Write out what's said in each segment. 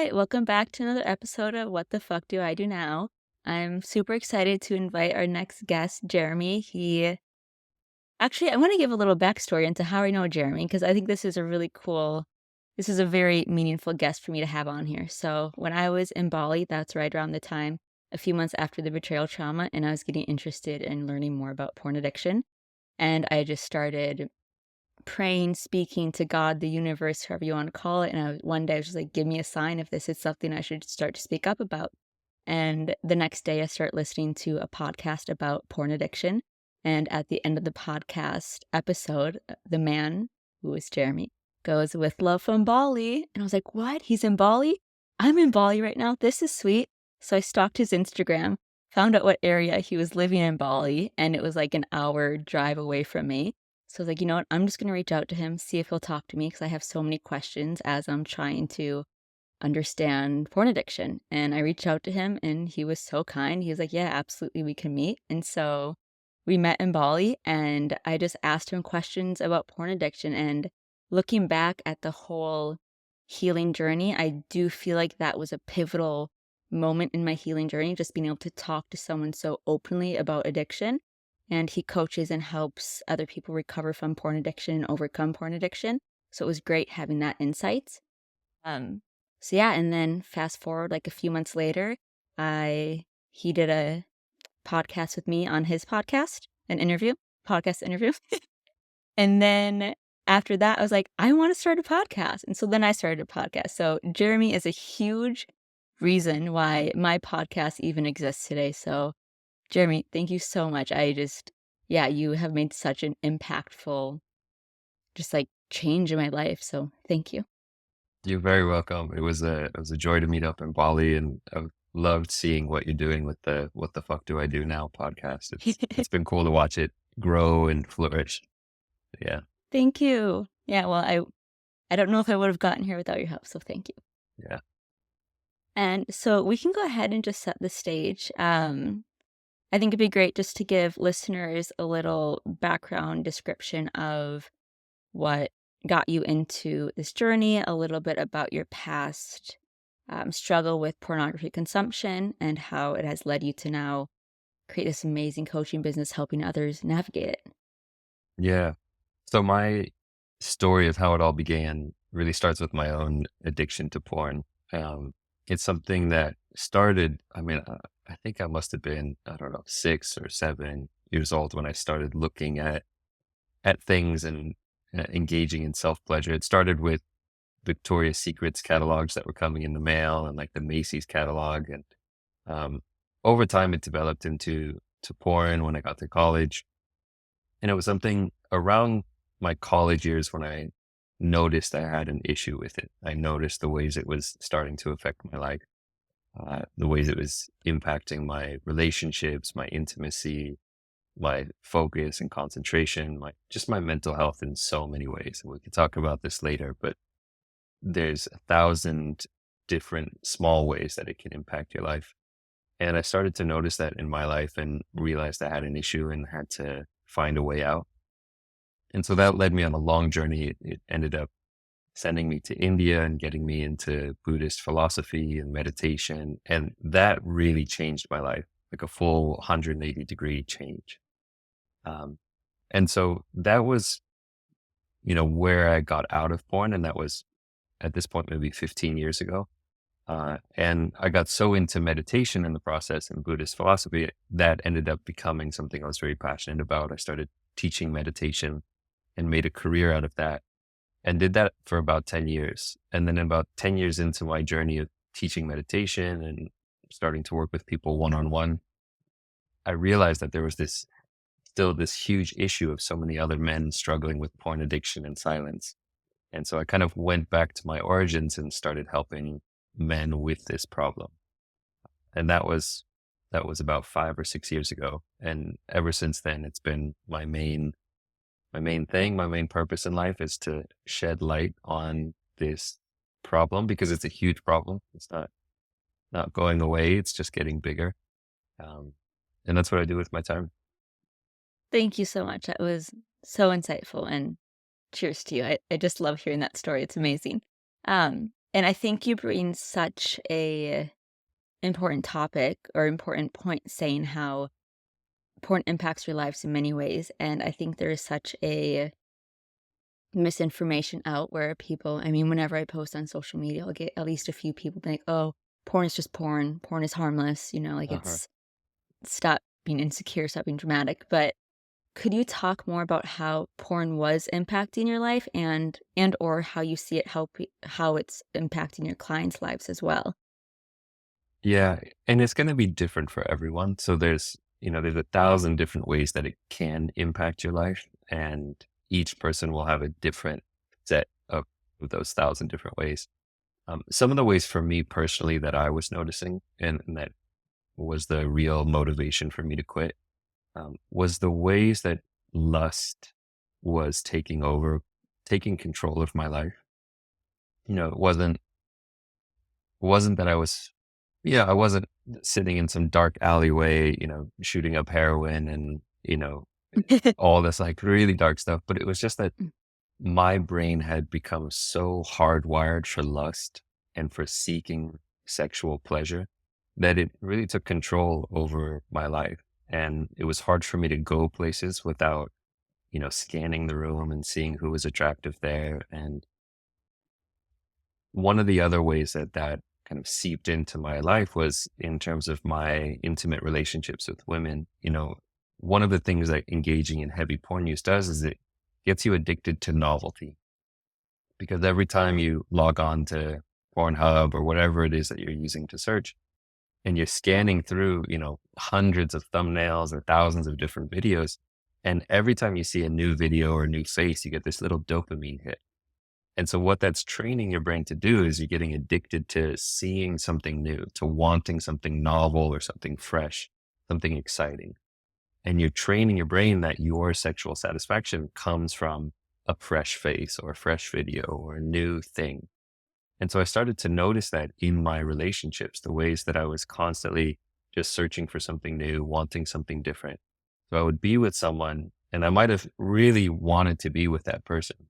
right, welcome back to another episode of What the Fuck Do I Do Now? I'm super excited to invite our next guest, Jeremy. I'm going to give a little backstory into how I know Jeremy because I think this is a very meaningful guest for me to have on here. So, when I was in Bali, that's right around the time, a few months after the betrayal trauma, and I was getting interested in learning more about porn addiction. And I just started praying, speaking to God, the universe, however you want to call it. And one day I was just like, give me a sign if this is something I should start to speak up about. And the next day I start listening to a podcast about porn addiction. And at the end of the podcast episode, the man, who is Jeremy, goes, with love from Bali. And I was like, what? He's in Bali? I'm in Bali right now. This is sweet. So I stalked his Instagram, found out what area he was living in Bali, and it was like an hour drive away from me. So I was like, you know what? I'm just going to reach out to him, see if he'll talk to me, because I have so many questions as I'm trying to understand porn addiction. And I reached out to him, and he was so kind. He was like, yeah, absolutely, we can meet. And so we met in Bali, and I just asked him questions about porn addiction. And looking back at the whole healing journey, I do feel like that was a pivotal moment in my healing journey, just being able to talk to someone so openly about addiction. And he coaches and helps other people recover from porn addiction and overcome porn addiction. So it was great having that insight. Um, so yeah, and then fast forward like a few months later, he did a podcast with me on his podcast, podcast interview. And then after that, I was like, I want to start a podcast. And so then I started a podcast. So Jeremy is a huge reason why my podcast even exists today. So Jeremy, thank you so much. You have made such an impactful, just like change in my life. So thank you. You're very welcome. It was a joy to meet up in Bali, and I've loved seeing what you're doing with the "What the Fuck Do I Do Now" podcast. It's been cool to watch it grow and flourish. Yeah, Thank you. Yeah, well, I don't know if I would have gotten here without your help. So thank you. yeah, And so we can go ahead and just set the stage. I think it'd be great just to give listeners a little background description of what got you into this journey, a little bit about your past struggle with pornography consumption, and how it has led you to now create this amazing coaching business helping others navigate it. yeah. So my story of how it all began really starts with my own addiction to porn. It's something that started. I think I must have been, I don't know, 6 or 7 years old when I started looking at things and engaging in self pleasure. It started with Victoria's Secrets catalogs that were coming in the mail, and like the Macy's catalog. And um, over time, it developed into porn when I got to college. And it was something around my college years when I noticed I had an issue with it. I noticed the ways it was starting to affect my life, the ways it was impacting my relationships, my intimacy, my focus and concentration, my mental health in so many ways. And we could talk about this later, but there's 1,000 different small ways that it can impact your life. And I started to notice that in my life and realized I had an issue and had to find a way out. And so that led me on a long journey. It ended up sending me to India and getting me into Buddhist philosophy and meditation. And that really changed my life, like a full 180-degree change. Um, and so that was, where I got out of porn. And that was at this point, maybe 15 years ago. And I got so into meditation in the process and Buddhist philosophy that ended up becoming something I was very passionate about. I started teaching meditation and made a career out of that and did that for about 10 years. And then about 10 years into my journey of teaching meditation and starting to work with people one-on-one, I realized that there was still this huge issue of so many other men struggling with porn addiction and silence. And so I kind of went back to my origins and started helping men with this problem. And that was about 5 or 6 years ago. And ever since then, it's been my main purpose in life is to shed light on this problem because it's a huge problem. It's not going away. It's just getting bigger. Um, and that's what I do with my time. Thank you so much. That was so insightful, and cheers to you. I just love hearing that story. It's amazing. And I think you bring such a important topic or important point saying how porn impacts your lives in many ways, and I think there is such a misinformation out where people I mean, whenever I post on social media, I'll get at least a few people being like, "Oh, porn is just porn. Porn is harmless," like, Uh-huh. it's stop being insecure, stop being dramatic, but could you talk more about how porn was impacting your life and or how you see it how it's impacting your clients' lives as well? Yeah, and it's gonna be different for everyone. So there's 1,000 different ways that it can impact your life, and each person will have a different set of those 1,000 different ways. Some of the ways for me personally that I was noticing and that was the real motivation for me to quit, was the ways that lust was taking control of my life. It wasn't that I wasn't sitting in some dark alleyway, shooting up heroin and, all this like really dark stuff. But it was just that my brain had become so hardwired for lust and for seeking sexual pleasure that it really took control over my life. And it was hard for me to go places without, scanning the room and seeing who was attractive there. And one of the other ways that that kind of seeped into my life was in terms of my intimate relationships with women. One of the things that engaging in heavy porn use does is it gets you addicted to novelty because every time you log on to Pornhub or whatever it is that you're using to search and you're scanning through, hundreds of thumbnails or thousands of different videos. And every time you see a new video or a new face, you get this little dopamine hit. And so what that's training your brain to do is you're getting addicted to seeing something new, to wanting something novel or something fresh, something exciting. And you're training your brain that your sexual satisfaction comes from a fresh face or a fresh video or a new thing. And so I started to notice that in my relationships, the ways that I was constantly just searching for something new, wanting something different. So I would be with someone and I might have really wanted to be with that person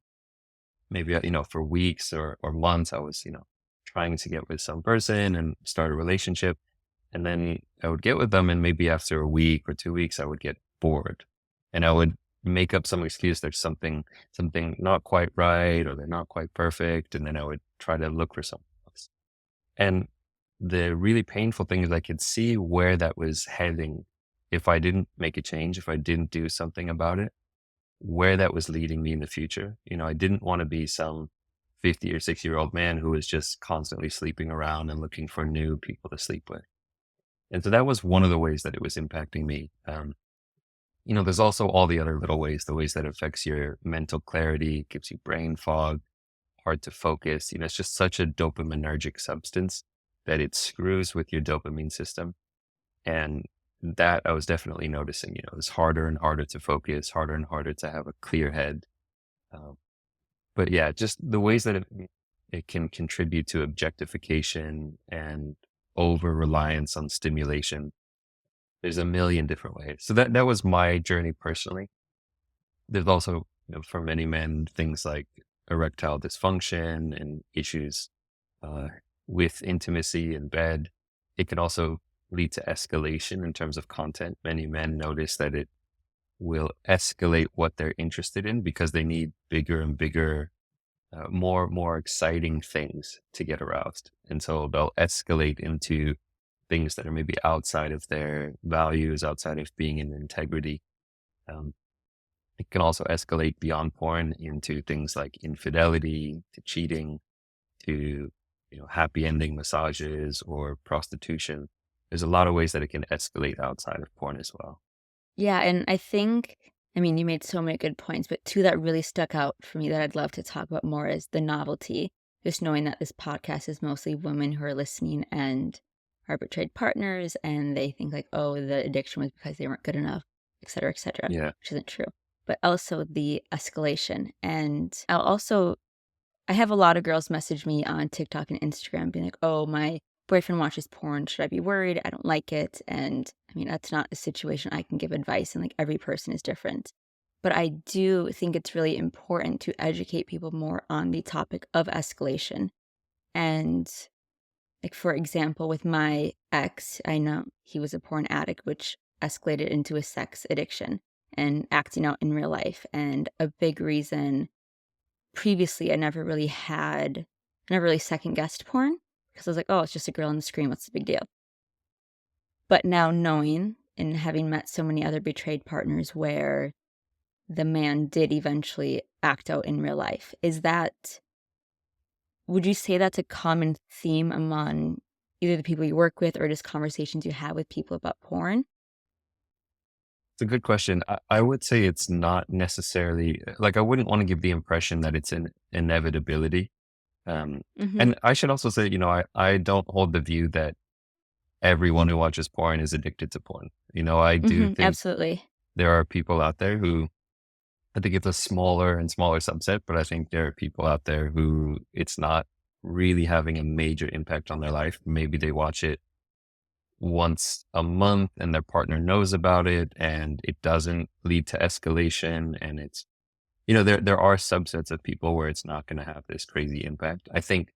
maybe, for weeks or months, I was, trying to get with some person and start a relationship. And then I would get with them. And maybe after a week or 2 weeks, I would get bored and I would make up some excuse. There's something not quite right, or they're not quite perfect. And then I would try to look for something else. And the really painful thing is I could see where that was heading if I didn't make a change, if I didn't do something about it, where that was leading me in the future. I didn't want to be some 50 or 60-year-old man who was just constantly sleeping around and looking for new people to sleep with. And so that was one of the ways that it was impacting me. There's also all the other little ways, the ways that it affects your mental clarity, gives you brain fog, hard to focus. It's just such a dopaminergic substance that it screws with your dopamine system. And that I was definitely noticing, it's harder and harder to focus, harder and harder to have a clear head. Um, but yeah, just the ways that it can contribute to objectification and over reliance on stimulation. There's a million different ways. So that was my journey personally. There's also, for many men, things like erectile dysfunction and issues uh, with intimacy in bed. It can also lead to escalation in terms of content. Many men notice that it will escalate what they're interested in because they need bigger and bigger, more exciting things to get aroused. And so they'll escalate into things that are maybe outside of their values, outside of being in integrity. Um, it can also escalate beyond porn into things like infidelity, to cheating, to happy ending massages or prostitution. There's a lot of ways that it can escalate outside of porn as well. Yeah, and I mean, you made so many good points, but 2 that really stuck out for me that I'd love to talk about more is the novelty. Just knowing that this podcast is mostly women who are listening and are betrayed partners, and they think like, "Oh, the addiction was because they weren't good enough," et cetera, Yeah. which isn't true. But also the escalation, and I have a lot of girls message me on TikTok and Instagram being like, "Oh, my boyfriend watches porn. Should I be worried? I don't like it." And I mean, that's not a situation I can give advice, and like every person is different. But I do think it's really important to educate people more on the topic of escalation And like, for example, with my ex, I know he was a porn addict, which escalated into a sex addiction and acting out in real life. And a big reason previously I never really second guessed porn because I was like, oh, it's just a girl on the screen. What's the big deal? But now knowing and having met so many other betrayed partners where the man did eventually act out in real life, would you say that's a common theme among either the people you work with or just conversations you have with people about porn? It's a good question. I would say it's not necessarily like I wouldn't want to give the impression that it's an inevitability. Um, Mhm. and I should also say, I don't hold the view that everyone who watches porn is addicted to porn. I do Mhm. think Absolutely. there are people out there who I think it's a smaller and smaller subset, but I think there are people out there who it's not really having a major impact on their life. Maybe they watch it once a month and their partner knows about it and it doesn't lead to escalation. And there are subsets of people where it's not going to have this crazy impact. I think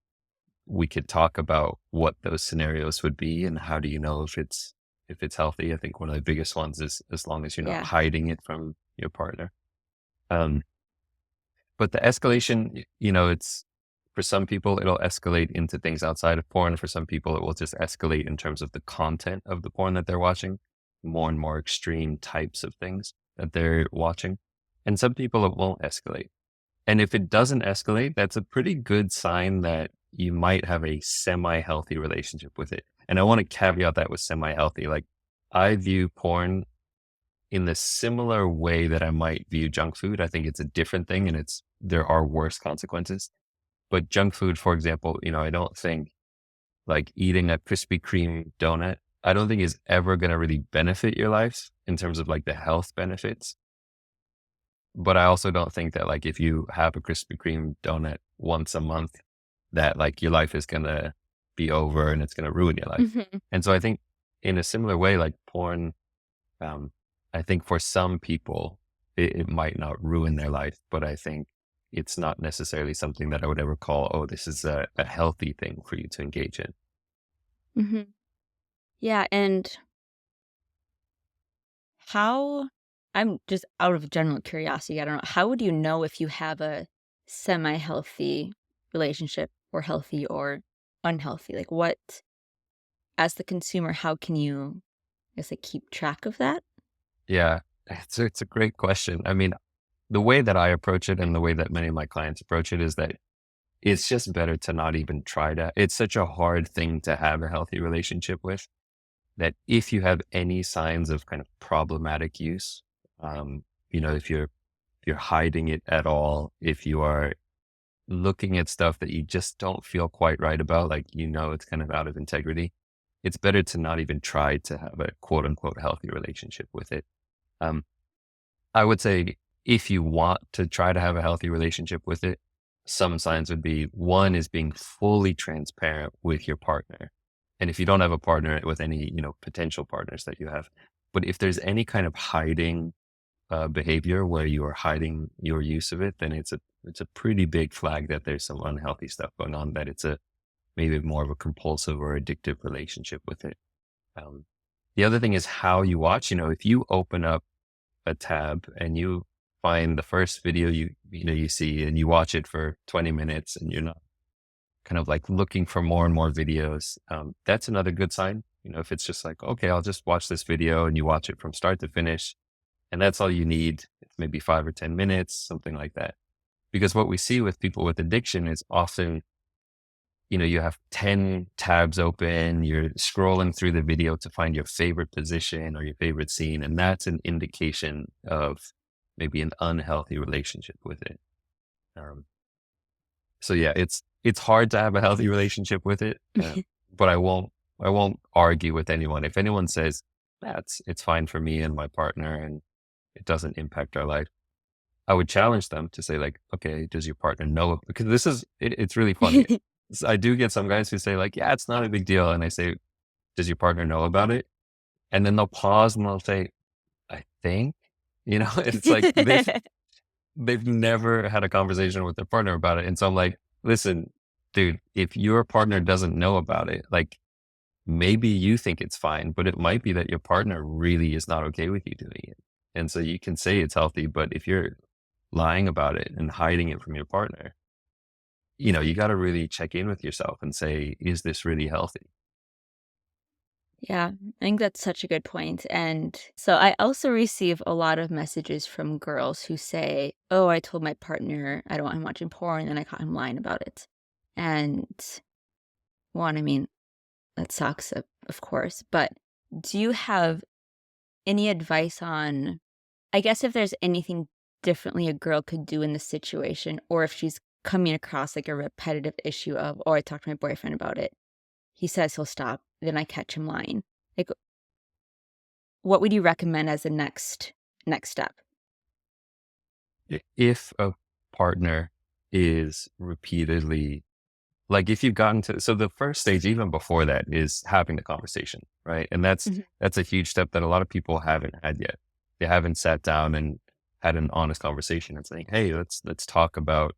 we could talk about what those scenarios would be and how do you know if it's healthy. I think one of the biggest ones is as long as you're not Yeah. hiding it from your partner. Um, but the escalation, it's for some people it'll escalate into things outside of porn. For some people, it will just escalate in terms of the content of the porn that they're watching, more and more extreme types of things that they're watching. And some people it won't escalate. And if it doesn't escalate, that's a pretty good sign that you might have a semi-healthy relationship with it. And I want to caveat that with semi-healthy. Like I view porn in the similar way that I might view junk food. I think it's a different thing and there are worse consequences. But junk food, for example, I don't think like eating a Krispy Kreme donut, I don't think is ever going to really benefit your life in terms of like the health benefits. But I also don't think that like if you have a Krispy Kreme donut once a month, that like your life is going to be over and it's going to ruin your life. Mhm. And so I think in a similar way, like porn, um, I think for some people, it might not ruin their life, but I think it's not necessarily something that I would ever call, oh, this is a healthy thing for you to engage in. Mhm. Yeah, and how I'm just out of general curiosity, I don't know, how would you know if you have a semi-healthy relationship or healthy or unhealthy? Like, what as the consumer, how can you, I guess, like, keep track of that? Yeah, it's a great question. I mean, the way that I approach it and the way that many of my clients approach it is that it's just better to not even try to. It's such a hard thing to have a healthy relationship with that if you have any signs of kind of problematic use, if you're hiding it at all, if you are looking at stuff that you just don't feel quite right about, like, it's kind of out of integrity, it's better to not even try to have a quote unquote healthy relationship with it. Um, I would say if you want to try to have a healthy relationship with it, some signs would be one is being fully transparent with your partner. And if you don't have a partner with any, potential partners that you have, but if there's any kind of hiding behavior where you are hiding your use of it, then it's a pretty big flag that there's some unhealthy stuff going on, that it's a maybe more of a compulsive or addictive relationship with it. Um, the other thing is how you watch. If you open up a tab and you find the first video you see and you watch it for 20 minutes and you're not kind of like looking for more and more videos, that's another good sign. If it's just like, okay, I'll just watch this video and you watch it from start to finish and that's all you need. It's maybe 5 or 10 minutes, something like that. Because what we see with people with addiction is often, you have 10 tabs open, you're scrolling through the video to find your favorite position or your favorite scene. And that's an indication of maybe an unhealthy relationship with it. Um, so yeah, it's hard to have a healthy relationship with it. But I won't argue with anyone. If anyone says that's, it's fine for me and my partner and it doesn't impact our life, I would challenge them to say like, okay, does your partner know? Because it's really funny. I do get some guys who say like, yeah, it's not a big deal. And I say, does your partner know about it? And then they'll pause and they'll say, I think, it's like they've never had a conversation with their partner about it. And so I'm like, listen, dude, if your partner doesn't know about it, like maybe you think it's fine, but it might be that your partner really is not okay with you doing it. And so you can say it's healthy, but if you're lying about it and hiding it from your partner, you got to really check in with yourself and say, is this really healthy? Yeah, I think that's such a good point. And so I also receive a lot of messages from girls who say, "Oh, I told my partner I don't want him watching porn, and I caught him lying about it." And one, I mean, that sucks, of course. But do you have any advice on, I guess, if there's anything differently a girl could do in this situation, or if she's coming across like a repetitive issue of, "Oh, I talked to my boyfriend about it. He says he'll stop, then I catch him lying." Like, what would you recommend as a next step? If a partner is repeatedly, like if you've gotten to, so the first stage, even before that, is having the conversation, right? And Mhm. that's a huge step that a lot of people haven't had yet. They haven't sat down and had an honest conversation and saying, "Hey, let's talk about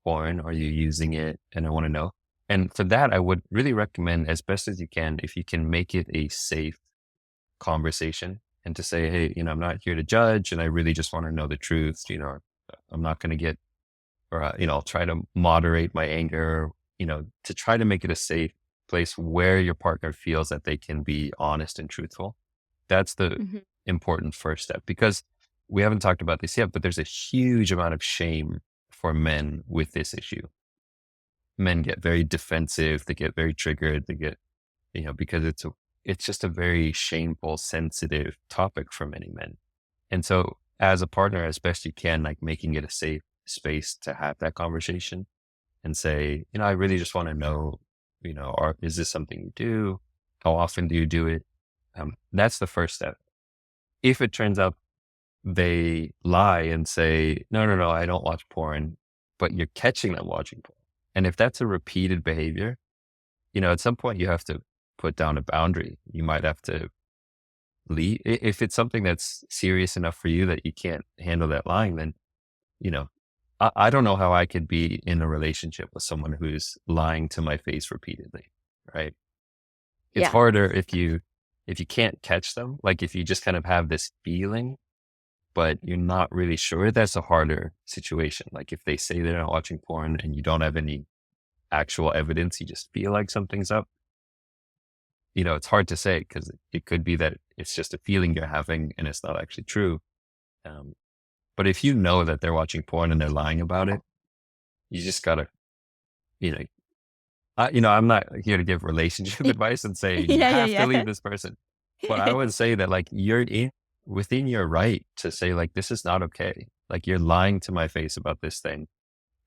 porn. Are you using it? And I want to know." And for that, I would really recommend, as best as you can, if you can make it a safe conversation and to say, "Hey, I'm not here to judge, and I really just want to know the truth. I'm not going to get, or I'll try to moderate my anger, to try to make it a safe place where your partner feels that they can be honest and truthful." That's the Mhm. important first step, because we haven't talked about this yet, but there's a huge amount of shame for men with this issue. Men get very defensive, they get very triggered, they get, because it's just a very shameful, sensitive topic for many men. And so as a partner, as best you can, like making it a safe space to have that conversation and say, I really just want to know, is this something you do? How often do you do it? That's the first step. If it turns out they lie and say, no, no, no, I don't watch porn, but you're catching them watching porn. And if that's a repeated behavior, at some point you have to put down a boundary. You might have to leave. If it's something that's serious enough for you that you can't handle that lying, then, you know, I don't know how I could be in a relationship with someone who's lying to my face repeatedly. Right. It's Yeah. harder if you can't catch them. Like if you just kind of have this feeling, but you're not really sure, that's a harder situation. Like if they say they're not watching porn and you don't have any actual evidence, you just feel like something's up. It's hard to say because it could be that it's just a feeling you're having and it's not actually true. Um, but if you know that they're watching porn and they're lying about it, you just gotta, you know, I'm not here to give relationship advice and say you Yeah, yeah, have to leave yeah. this person, but I would say that like within your right to say like this is not okay. Like you're lying to my face about this thing.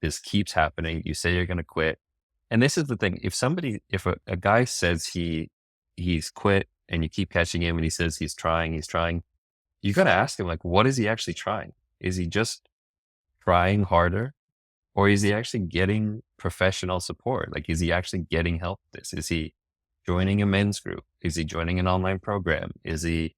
This keeps happening. You say you're gonna quit, and this is the thing. If a guy says he's quit and you keep catching him and he says he's trying, you got to ask him, like, what is he actually trying? Is he just trying harder, or is he actually getting professional support? Like, is he actually getting help with this? Is he joining a men's group? Is he joining an online program? Is he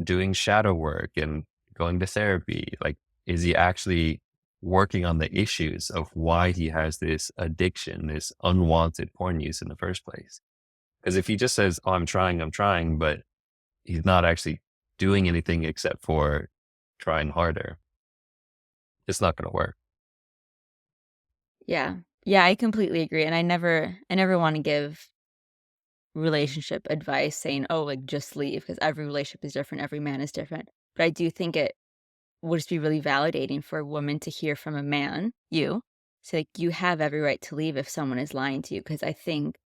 doing shadow work and going to therapy? Like, is he actually working on the issues of why he has this addiction, this unwanted porn use in the first place? Because if he just says, "Oh, I'm trying," but he's not actually doing anything except for trying harder, it's not going to work. Yeah. Yeah, I completely agree, and I never wanna give relationship advice saying, "Oh, like, just leave," because every relationship is different, every man is different. But I do think it would just be really validating for a woman to hear from a man, you, say, like, "You have every right to leave if someone is lying to you," because I think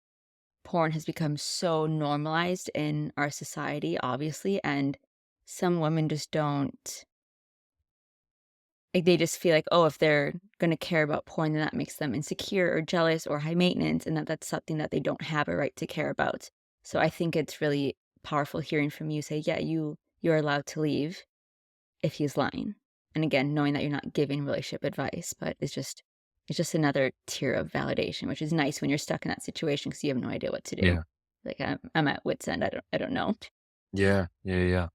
porn has become so normalized in our society, obviously, and some women just don't, like, they just feel like, oh, if they're gonna care about porn, then that makes them insecure or jealous or high maintenance, and that's something that they don't have a right to care about. So I think it's really powerful hearing from you say, "Yeah, you're allowed to leave if he's lying." And again, knowing that you're not giving relationship advice, but it's just another tier of validation, which is nice when you're stuck in that situation because you have no idea what to do. Yeah. Like, I'm at wit's end, I don't know. Yeah. Yeah. Yeah.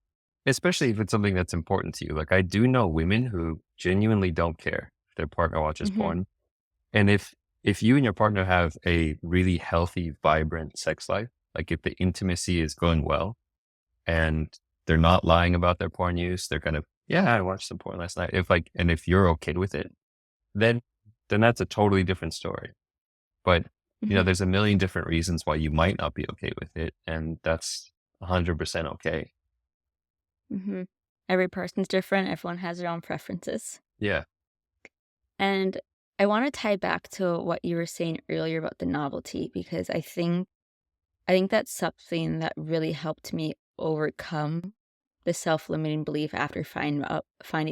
Especially if it's something that's important to you. Like I do know women who genuinely don't care if their partner watches Mhm. porn. And if if you and your partner have a really healthy, vibrant sex life, like if the intimacy is going well and they're not lying about their porn use, they're kind of, yeah, I watched some porn last night. If like, and if you're okay with it, then, then that's a totally different story. But, Mhm, there's a million different reasons why you might not be okay with it. And that's 100% okay. mhm. Every person's different, everyone has their own preferences. Yeah. And I wanna tie back to what you were saying earlier about the novelty because I think that's something that really helped me overcome the self-limiting belief after finding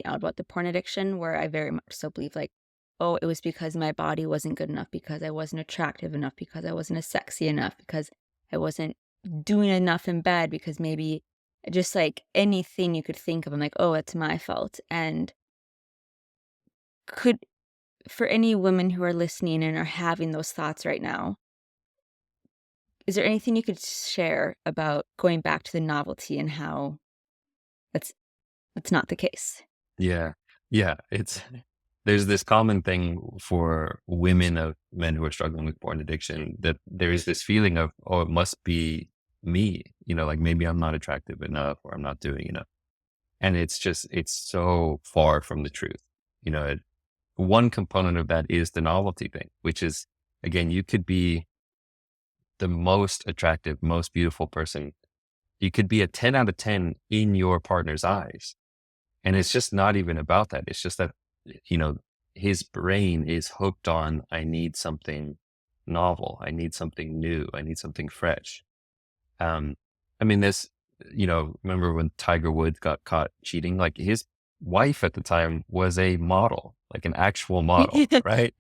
out about the porn addiction, where I very much so believe, like, "Oh, it was because my body wasn't good enough, because I wasn't attractive enough, because I wasn't as sexy enough, because I wasn't doing enough in bed, because maybe" just, like, anything you could think of, I'm like, "Oh, it's my fault." And could for any women who are listening and are having those thoughts right now, is there anything you could share about going back to the novelty and how that's that's not the case? Yeah. Yeah. There's this common thing for women of men who are struggling with porn addiction that there is this feeling of, oh, it must be me, like maybe I'm not attractive enough or I'm not doing enough. And it's so far from the truth. One component of that is the novelty thing, which is, again, you could be the most attractive, most beautiful person. You could be a 10 out of 10 in your partner's eyes. And it's just not even about that. It's just that, you know, his brain is hooked on, I need something novel. I need something new. I need something fresh. Um, I mean, remember when Tiger Woods got caught cheating? Like his wife at the time was a model, like an actual model, right?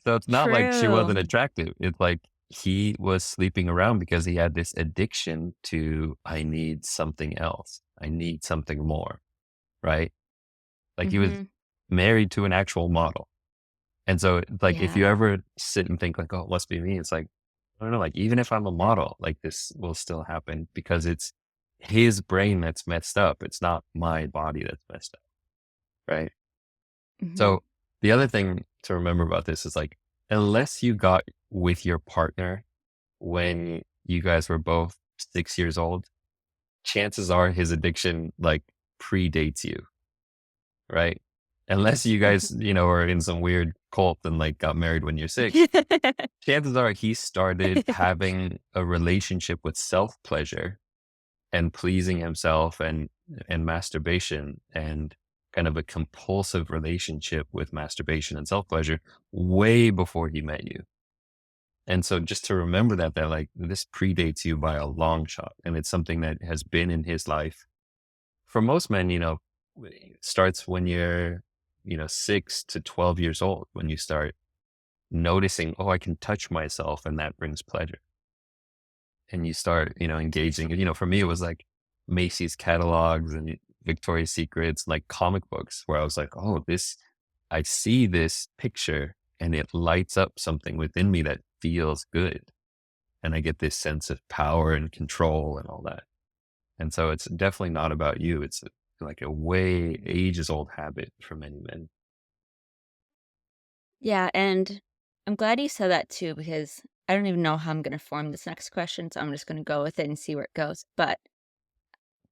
So it's not like she True. wasn't attractive. It's like he was sleeping around because he had this addiction to, I need something else. I need something more, right? Like he was Mhm. married to an actual model. And so like if you Yeah. ever sit and think like, oh, it must be me, it's like, I don't know, like even if I'm a model, like this will still happen because it's his brain that's messed up. It's not my body that's messed up. Right. Mhm. So the other thing to remember about this is like, unless you got with your partner when you guys were both 6 years old, chances are his addiction like predates you, right? Unless you Mhm. guys, are in some weird cult and like got married when you're six, chances are he started having a relationship with self pleasure and pleasing himself and masturbation and kind of a compulsive relationship with masturbation and self pleasure way before he met you. And so just to remember that like this predates you by a long shot. And it's something that has been in his life. For most men, it starts when you're, 6 to 12 years old, when you start noticing, oh, I can touch myself and that brings pleasure. And you start, engaging. For me, it was like Macy's catalogs and Victoria's Secrets, like comic books, where I was like, oh, I see this picture and it lights up something within me that feels good. And I get this sense of power and control and all that. And so it's definitely not about you. It's like a way ages old habit for many men. Yeah, and I'm glad you said that too because I don't even know how I'm gonna form this next question, so I'm just gonna go with it and see where it goes. But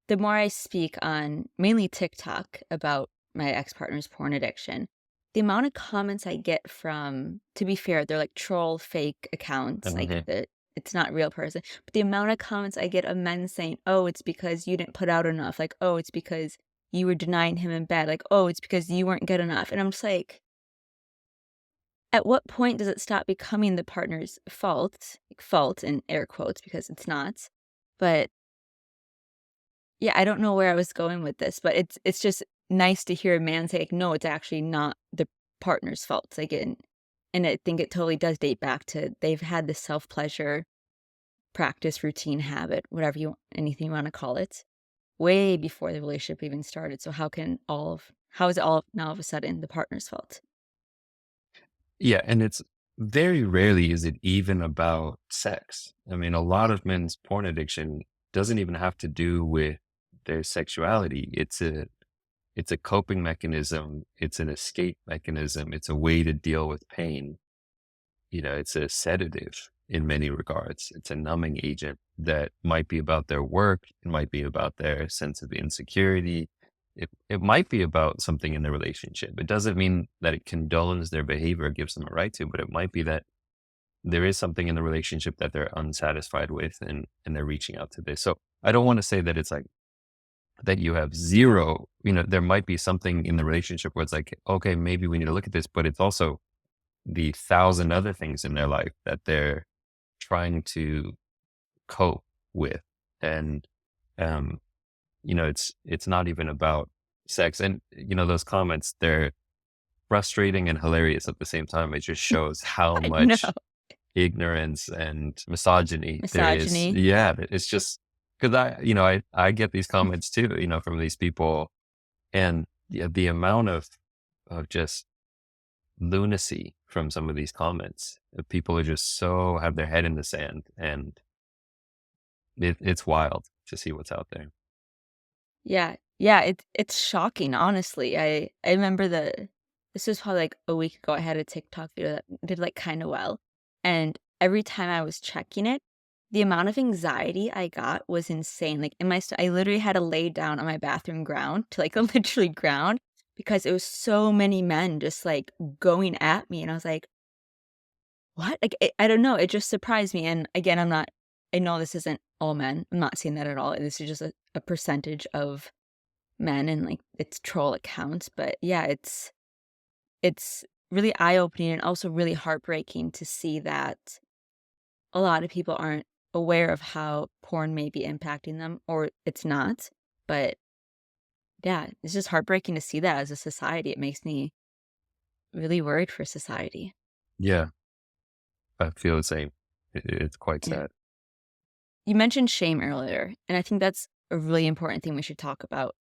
the more I speak on mainly TikTok about my ex-partner's porn addiction, the amount of comments I get from to be fair, they're like troll fake accounts, like Mhm. it's not real person, but the amount of comments I get of men saying, "Oh, it's because you didn't put out enough," like, "Oh, it's because you were denying him in bed," like, "Oh, it's because you weren't good enough," and I'm just like, at what point does it stop becoming the partner's fault? Like, fault in air quotes because it's not, but yeah, I don't know where I was going with this, but it's just nice to hear a man say, like, "No, it's actually not the partner's fault." Like, and I think it totally does date back to they've had this self-pleasure practice, routine, habit, whatever anything you wanna call it, way before the relationship even started. So how is it all now of a sudden the partner's fault? Yeah, and it's very rarely is it even about sex. I mean, a lot of men's porn addiction doesn't even have to do with their sexuality. It's a coping mechanism, it's an escape mechanism, it's a way to deal with pain. it's a sedative in many regards. It's a numbing agent that might be about their work. It might be about their sense of insecurity. It might be about something in the relationship. It doesn't mean that it condones their behavior or gives them a right to, but it might be that there is something in the relationship that they're unsatisfied with and they're reaching out to this. So I don't want to say that it's like that you have zero, there might be something in the relationship where it's like, okay, maybe we need to look at this, but it's also the thousand other things in their life that they're trying to cope with. And, um, it's not even about sex. And, those comments, they're frustrating and hilarious at the same time. It just shows how I know. much ignorance and misogyny there is. Misogyny. Yeah. It's just because I get these comments too, from these people, and the amount of just lunacy from some of these comments. People are just so have their head in the sand, and it's wild to see what's out there. Yeah. Yeah, it's shocking, honestly. I remember this was probably, like, a week ago, I had a TikTok video that did, like, kinda well, and every time I was checking it, the amount of anxiety I got was insane, like, in my I literally had to lay down on my bathroom ground to, like, literally ground because it was so many men just, like, going at me, and I was like, "What?" Like, I don't know, it just surprised me, and again, I know this isn't all men, I'm not saying that at all, this is just a percentage of men and, like, it's troll accounts, but yeah, it's really eye-opening and also really heartbreaking to see that a lot of people aren't aware of how porn may be impacting them, or it's not, but yeah, it's just heartbreaking to see that as a society. It makes me really worried for society. Yeah, I feel the same. It's quite Yeah. sad. You mentioned shame earlier, and I think that's a really important thing we should talk about.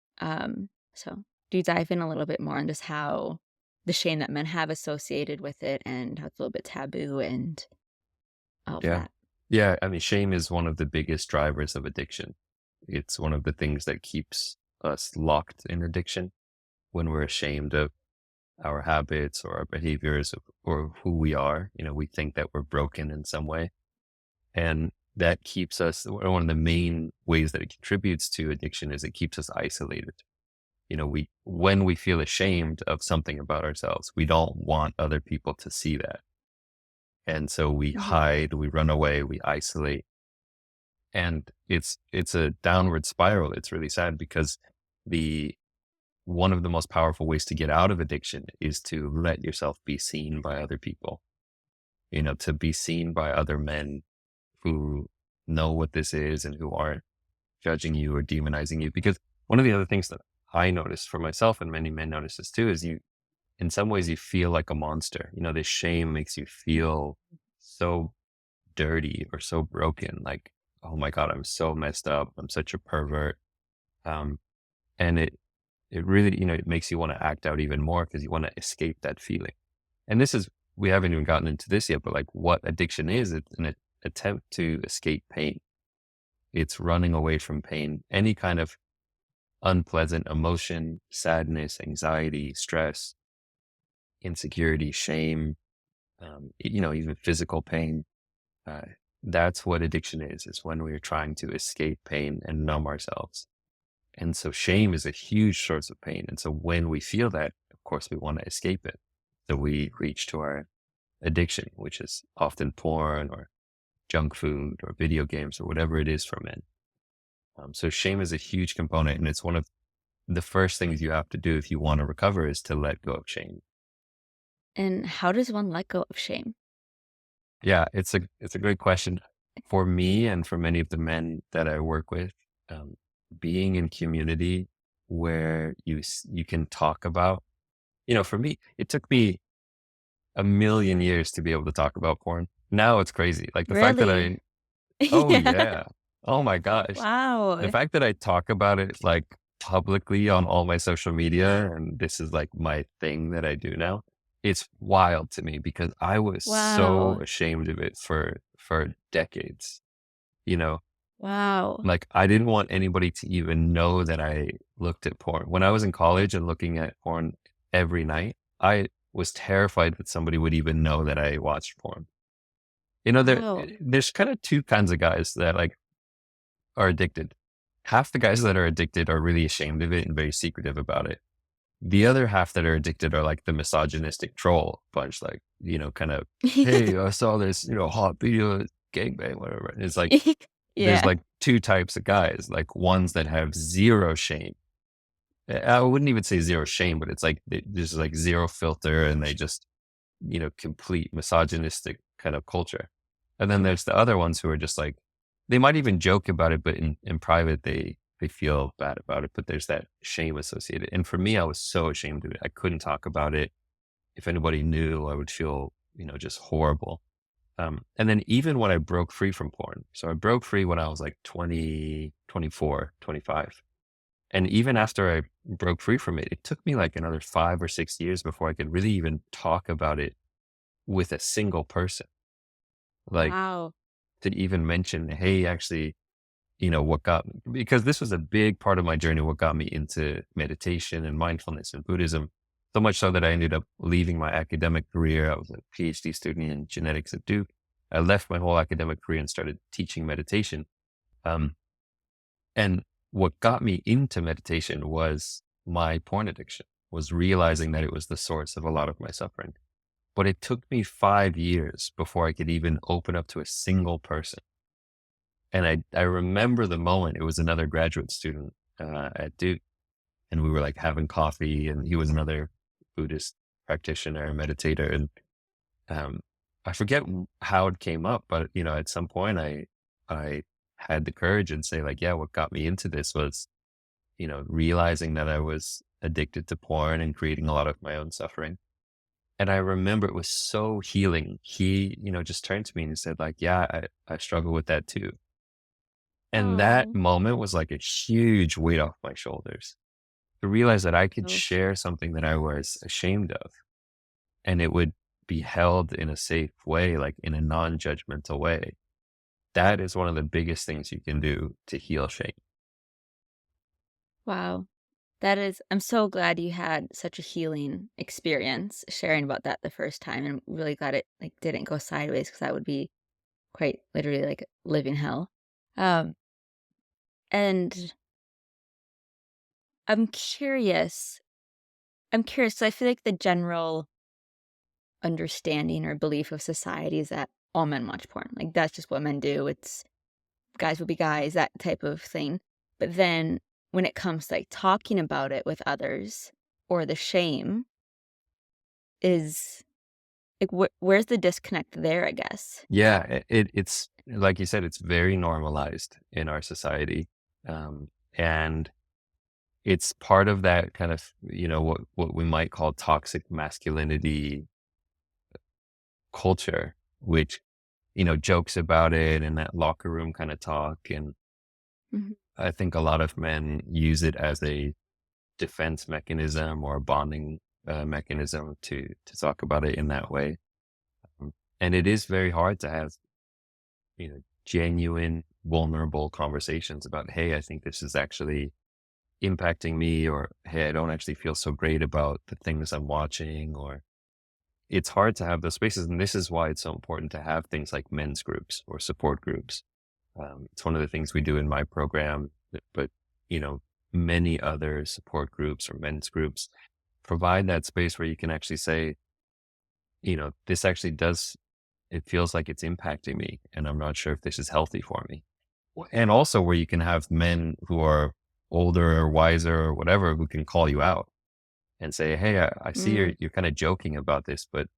So do you dive in a little bit more on just how the shame that men have associated with it and how it's a little bit taboo and all of Yeah. that? Yeah. I mean, shame is one of the biggest drivers of addiction. It's one of the things that keeps us locked in addiction when we're ashamed of our habits or our behaviors or who we are. We think that we're broken in some way. And that keeps us, one of the main ways that it contributes to addiction is it keeps us isolated. When we feel ashamed of something about ourselves, we don't want other people to see that. And so we Mhm. hide, we run away, we isolate. And it's a downward spiral. It's really sad because the one of the most powerful ways to get out of addiction is to let yourself be seen by other people, to be seen by other men who know what this is and who aren't judging you or demonizing you. Because one of the other things that I noticed for myself and many men notice this too is in some ways, you feel like a monster. This shame makes you feel so dirty or so broken. Like, oh my God, I'm so messed up. I'm such a pervert. Um, and it really, it makes you want to act out even more because you want to escape that feeling. And we haven't even gotten into this yet, but like what addiction is, it's an attempt to escape pain. It's running away from pain, any kind of unpleasant emotion, sadness, anxiety, stress, insecurity, shame, even physical pain. Uh, that's what addiction is when we're trying to escape pain and numb ourselves. And so shame is a huge source of pain. And so when we feel that, of course, we want to escape it. So we reach to our addiction, which is often porn or junk food or video games or whatever it is for men. So shame is a huge component, and it's one of the first things you have to do if you want to recover is to let go of shame. And how does one let go of shame? Yeah, it's a great question. For me and for many of the men that I work with, um, being in community where you can talk about, for me, it took me a million years to be able to talk about porn. Now it's crazy. Like the fact that Really? I, oh Yeah. yeah, oh my gosh, the Wow. fact that I talk about it like publicly on all my social media, and this is like my thing that I do now. It's wild to me because I was so Wow. ashamed of it for decades. You know, Wow. like I didn't want anybody to even know that I looked at porn. When I was in college and looking at porn every night, I was terrified that somebody would even know that I watched porn. Wow. there's kind of two kinds of guys that like are addicted. Half the guys that are addicted are really ashamed of it and very secretive about it. The other half that are addicted are like the misogynistic troll bunch, like, kind of, hey, I saw this, hot video, gangbang, whatever. It's like there's Yeah. like two types of guys, like ones that have zero shame. I wouldn't even say zero shame, but it's like there's like zero filter and they just, complete misogynistic kind of culture. And then there's the other ones who are just like, they might even joke about it, but in private, they feel bad about it, but there's that shame associated. And for me, I was so ashamed of it. I couldn't talk about it. If anybody knew, I would feel, just horrible. And then even when I broke free from porn, so I broke free when I was like 20, 24, 25. And even after I broke free from it, it took me like another 5 or 6 years before I could really even talk about it with a single person. Like Wow. to even mention, hey, actually, what got me, because this was a big part of my journey, what got me into meditation and mindfulness and Buddhism. So much so that I ended up leaving my academic career. I was a PhD student in genetics at Duke. I left my whole academic career and started teaching meditation. Um, and what got me into meditation was my porn addiction, was realizing that it was the source of a lot of my suffering. But it took me 5 years before I could even open up to a single person. And I remember the moment. It was another graduate student at Duke, and we were like having coffee, and he was another Buddhist practitioner, meditator, and um, I forget how it came up, but at some point, I had the courage and say like, yeah, what got me into this was realizing that I was addicted to porn and creating a lot of my own suffering. And I remember it was so healing. He, just turned to me and said like, yeah, I struggle with that too. And that Oh. moment was like a huge weight off my shoulders to realize that I could Oh, share something that I was ashamed of and it would be held in a safe way, like in a non-judgmental way. That is one of the biggest things you can do to heal shame. wow. That is I'm so glad you had such a healing experience sharing about that the first time, and I'm really glad it, like, didn't go sideways because that would be quite literally like living hell. Um, and I'm curious I'm curious, so I feel like the general understanding or belief of society is that all men watch porn. Like, that's just what men do. It's guys will be guys, that type of thing. But then when it comes to, like, talking about it with others or the shame is like, where's the disconnect there, I guess? Yeah, it's like you said, it's very normalized in our society. And it's part of that kind of, what we might call toxic masculinity culture, which, jokes about it and that locker room kind of talk. And Mhm, I think a lot of men use it as a defense mechanism or a bonding mechanism to talk about it in that way. And it is very hard to have, genuine, vulnerable conversations about, hey, I think this is actually impacting me, or hey, I don't actually feel so great about the things I'm watching, or it's hard to have those spaces. And this is why it's so important to have things like men's groups or support groups. It's one of the things we do in my program, but, you know, many other support groups or men's groups provide that space where you can actually say, this actually does, it feels like it's impacting me and I'm not sure if this is healthy for me. And also where you can have men who are older or wiser or whatever who can call you out and say, hey, I see mm, you're kind of joking about this, but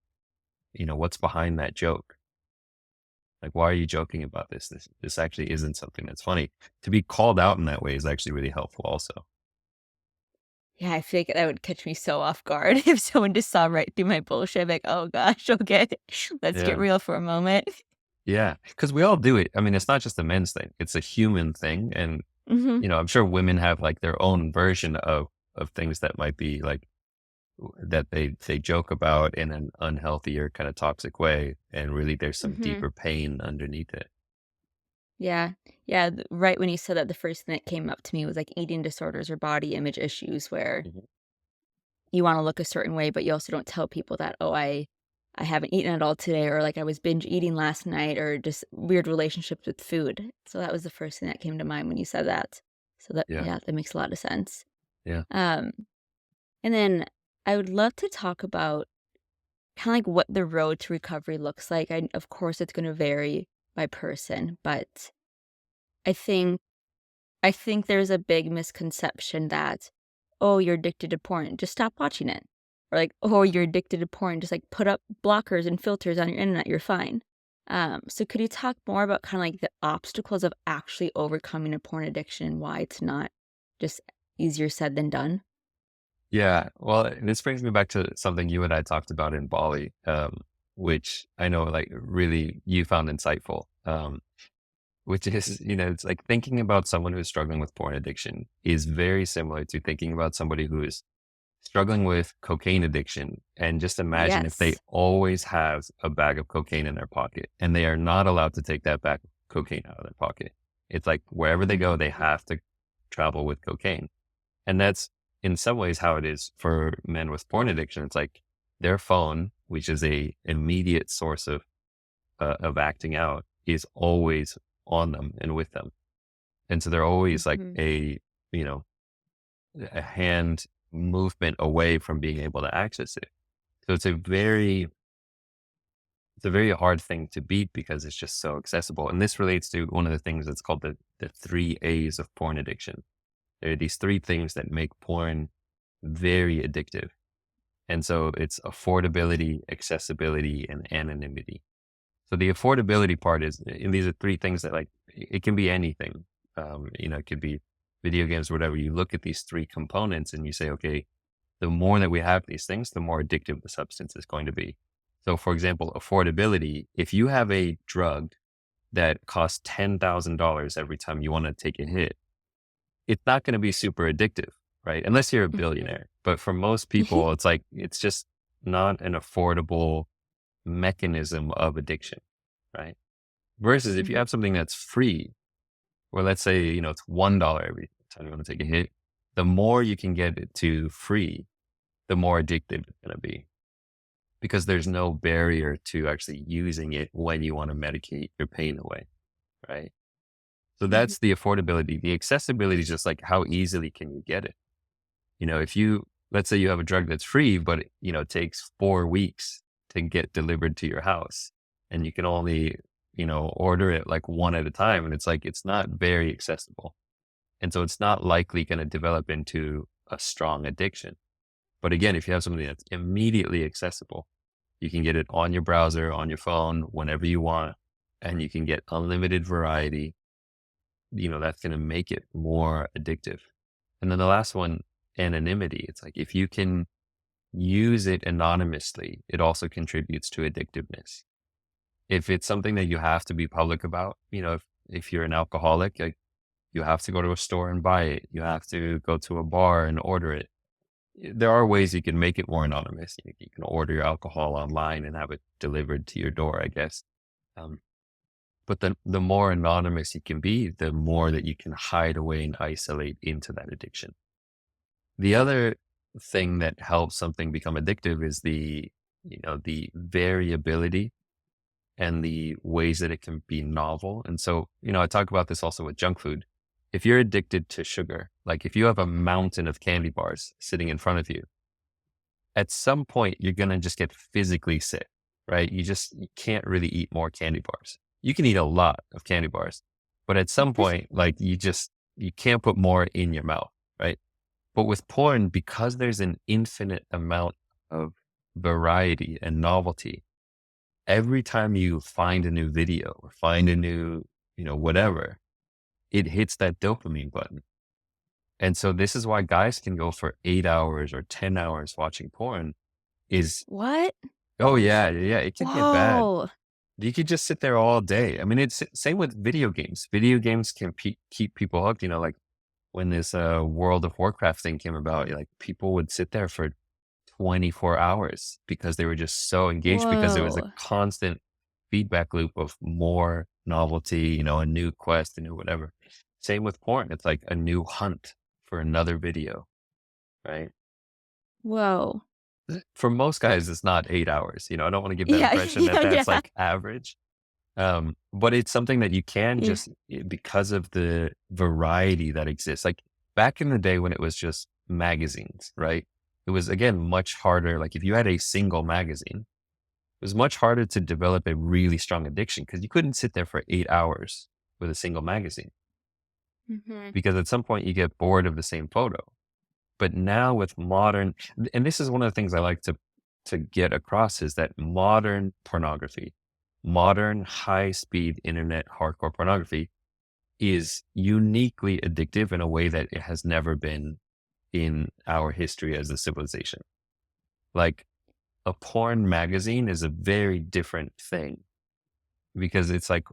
what's behind that joke? Like, why are you joking about this? This actually isn't something that's funny. To be called out in that way is actually really helpful also. yeah, I feel like that would catch me so off guard if someone just saw right through my bullshit, like, "Oh gosh, okay, let's get Yeah. real for a moment." Yeah. Because we all do it. I mean, it's not just a men's thing. It's a human thing. And, Mhm, I'm sure women have like their own version of things that might be like that they joke about in an unhealthy or kind of toxic way. And really there's some mhm. deeper pain underneath it. Yeah. Yeah, right when you said that, the first thing that came up to me was, like, eating disorders or body image issues where Mhm. you wanna look a certain way, but you also don't tell people that, "Oh, I I haven't eaten at all today, or like I was binge eating last night, or just weird relationships with food. So that was the first thing that came to mind when you said that. So that, Yeah. yeah, that makes a lot of sense. Yeah. Um, and then I would love to talk about kind of like what the road to recovery looks like. Of course, it's going to vary by person, but I think I think there's a big misconception that, oh, you're addicted to porn, just stop watching it. Or like, oh, you're addicted to porn, just like put up blockers and filters on your internet, you're fine. So could you talk more about kind of like the obstacles of actually overcoming a porn addiction and why it's not just easier said than done? Yeah. Well, this brings me back to something you and I talked about in Bali, which I know like really you found insightful. Which is, it's like thinking about someone who's struggling with porn addiction is very similar to thinking about somebody who is struggling with cocaine addiction. And just imagine if they Yes. always have a bag of cocaine in their pocket and they are not allowed to take that bag of cocaine out of their pocket. It's like wherever they go, Mhm. they have to travel with cocaine. And that's in some ways how it is for men with porn addiction. It's like their phone, which is a immediate source of acting out, is always on them and with them. And so they're always like Mhm. you know, a hand movement away from being able to access it. So it's a very hard thing to beat because it's just so accessible. And this relates to one of the things that's called the three A's of porn addiction. There are these three things that make porn very addictive. And so it's affordability, accessibility, and anonymity. So the affordability part is, and these are three things that like, it can be anything. It could be video games, whatever. You look at these three components and you say, okay, the more that we have these things, the more addictive the substance is going to be. So for example, affordability, if you have a drug that costs $10,000 every time you want to take a hit, it's not going to be super addictive, right? Unless you're a Mhm. billionaire. But for most people, it's like, it's just not an affordable mechanism of addiction, right? Versus if you Mhm. have something that's free, or let's say, it's $1 every time you want to take a hit, the more you can get it to free, the more addictive it's going to be because there's no barrier to actually using it when you want to medicate your pain away, right? So Mhm. that's the affordability. The accessibility is just like how easily can you get it? If you, let's say you have a drug that's free, but it takes 4 weeks to get delivered to your house and you can only, order it like one at a time. And it's like, it's not very accessible. And so it's not likely going to develop into a strong addiction. But again, if you have something that's immediately accessible, you can get it on your browser, on your phone, whenever you want, and you can get unlimited variety. That's going to make it more addictive. And then the last one, anonymity. It's like if you can use it anonymously, it also contributes to addictiveness. If it's something that you have to be public about, if you're an alcoholic, like you have to go to a store and buy it, you have to go to a bar and order it. There are ways you can make it more anonymous. You can order your alcohol online and have it delivered to your door, I guess. Um, but the more anonymous you can be, the more that you can hide away and isolate into that addiction. The other thing that helps something become addictive is the variability and the ways that it can be novel. And so, I talk about this also with junk food. If you're addicted to sugar, like if you have a mountain of candy bars sitting in front of you, at some point you're going to just get physically sick, right? You can't really eat more candy bars. You can eat a lot of candy bars, but at some point, like you can't put more in your mouth, right? But with porn, because there's an infinite amount of variety and novelty, every time you find a new video or find a new, whatever, it hits that dopamine button. And so this is why guys can go for 8 hours or 10 hours watching porn is, What? oh yeah, yeah, it can get bad. Whoa. You could just sit there all day. I mean, it's same with video games. Video games can keep people hooked, like when this World of Warcraft thing came about, like people would sit there for 24 hours because they were just so engaged because there was a Whoa. constant feedback loop of more novelty, a new quest, a new whatever. Same with porn. It's like a new hunt for another video, right? Whoa. for most guys, it's not 8 hours, I don't wanna give that Yeah, impression that yeah, that's, yeah. like, average. But it's something that you can Yeah. just because of the variety that exists. Like back in the day when it was just magazines, right? It was again much harder. Like if you had a single magazine, it was much harder to develop a really strong addiction because you couldn't sit there for 8 hours with a single magazine Mhm. because at some point you get bored of the same photo. But now with modern, and this is one of the things I like to get across is that modern pornography, modern high speed internet hardcore pornography is uniquely addictive in a way that it has never been in our history as a civilization. Like a porn magazine is a very different thing because it's like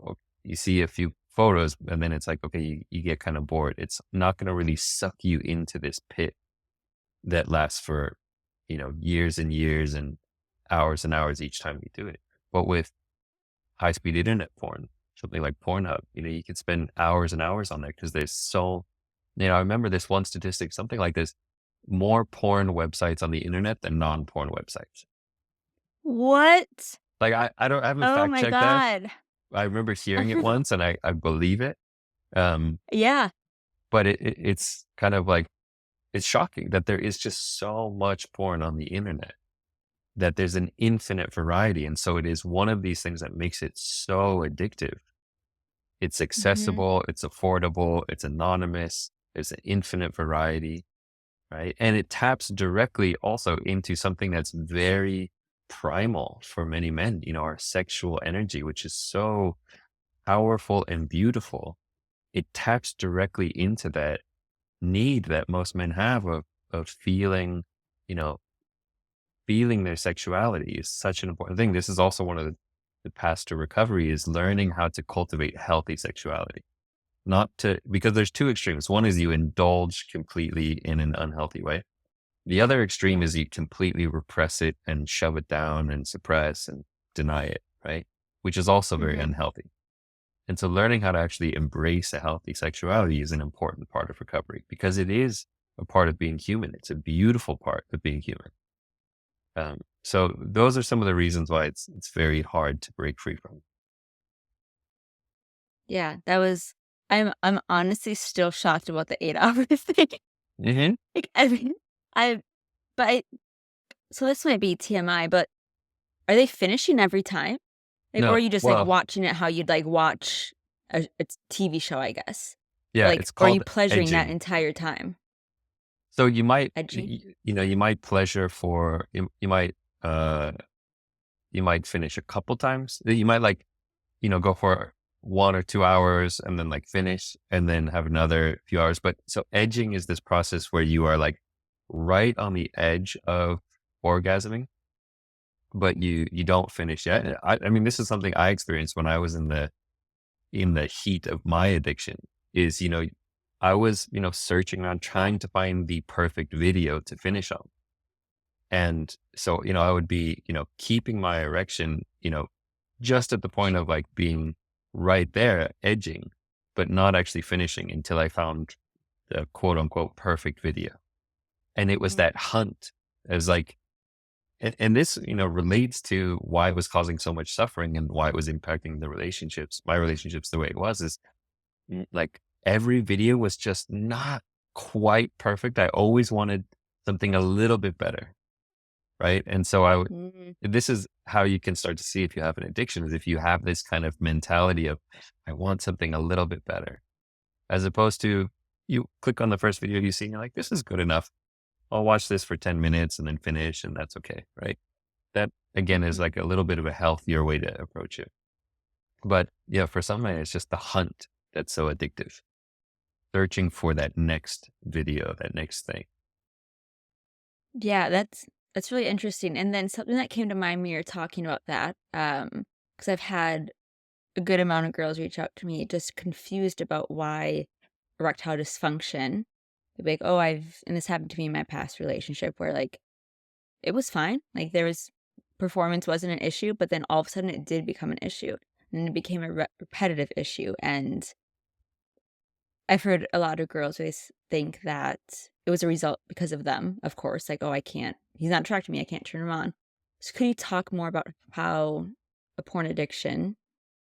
you see a few photos and then it's like, okay, you get kind of bored. It's not going to really suck you into this pit that lasts for, years and years and hours each time you do it. But with high speed internet porn, something like Pornhub, you can spend hours and hours on there because there's I remember this one statistic, something like this, more porn websites on the internet than non-porn websites. What? Like I haven't Oh fact my checked that. god. I remember hearing it once and I believe it. Um, Yeah. but it's kind of like, it's shocking that there is just so much porn on the internet, that there's an infinite variety. And so it is one of these things that makes it so addictive. It's Mhm. accessible, it's affordable, it's anonymous, there's an infinite variety, right? And it taps directly also into something that's very primal for many men, our sexual energy, which is so powerful and beautiful. It taps directly into that need that most men have of feeling, you know, feeling their sexuality is such an important thing. This is also one of the paths to recovery is learning how to cultivate healthy sexuality. Not to, because there's two extremes. One is you indulge completely in an unhealthy way. The other extreme is you completely repress it and shove it down and suppress and deny it, right? Which is also very Mhm. unhealthy. And so learning how to actually embrace a healthy sexuality is an important part of recovery because it is a part of being human. It's a beautiful part of being human. So those are some of the reasons why it's very hard to break free from. Yeah, that was I'm honestly still shocked about the 8 hour thing. Hmm. Like, I mean, I but I so this might be TMI, but are they finishing every time? Like, or are No, you just, like, well, watching it how you'd, like, watch a TV show, I guess? yeah, Like, it's or are you called pleasuring that edging. entire time? So you might, Edging? you might pleasure for, uh, you might finish a couple times. You might like, go for 1 or 2 hours and then like finish and then have another few hours. But so edging is this process where you are like right on the edge of orgasming, but you don't finish yet. And I mean, this is something I experienced when I was in the heat of my addiction is, I was, searching around trying to find the perfect video to finish on. And so, I would be, keeping my erection, just at the point of like being right there, edging, but not actually finishing until I found the quote unquote perfect video. And it was Mhm. that hunt. It was like, and this, relates to why it was causing so much suffering and why it was impacting the relationships, my relationships the way it was is like every video was just not quite perfect. I always wanted something a little bit better. Right. And so Mm. this is how you can start to see if you have an addiction is if you have this kind of mentality of, I want something a little bit better, as opposed to you click on the first video you see and you're like, this is good enough. I'll watch this for 10 minutes and then finish and that's okay. Right. That again is Mhm. like a little bit of a healthier way to approach it. But yeah, for some men, it's just the hunt that's so addictive, searching for that next video, that next thing. Yeah, that's really interesting, and then something that came to mind when you were talking about that, because 'cause I've had a good amount of girls reach out to me just confused about why erectile dysfunction. They'd be like, "Oh, I've" and this happened to me in my past relationship where, like, it was fine, like, there was performance wasn't an issue, but then all of a sudden it did become an issue, and it became a repetitive issue, and I've heard a lot of girls always think that it was a result because of them, of course, like, "Oh, I can't he's not attracted to me, I can't turn him on." So could you talk more about how a porn addiction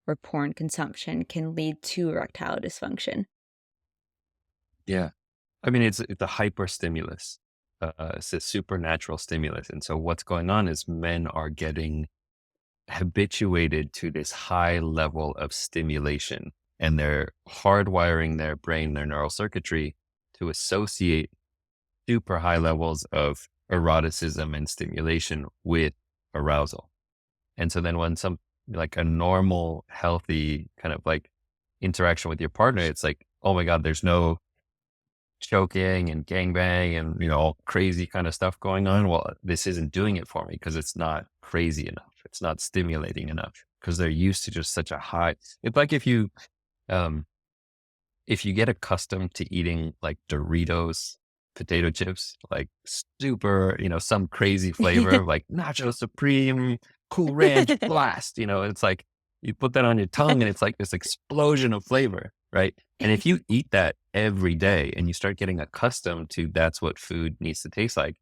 or porn consumption can lead to erectile dysfunction? Yeah. I mean, it's a hyper stimulus. It's a supernatural stimulus. And so what's going on is men are getting habituated to this high level of stimulation, and they're hardwiring their brain, their neural circuitry to associate super high levels of eroticism and stimulation with arousal. And so then when some like a normal, healthy kind of like interaction with your partner, it's like, oh my God, there's no choking and gangbang and, all crazy kind of stuff going on. Well, this isn't doing it for me because it's not crazy enough. It's not stimulating enough because they're used to just such a high. It's like um, if you get accustomed to eating like Doritos potato chips, like super, some crazy flavor like Nacho Supreme, Cool Ranch Blast, it's like you put that on your tongue and it's like this explosion of flavor, right? And if you eat that every day and you start getting accustomed to that's what food needs to taste like,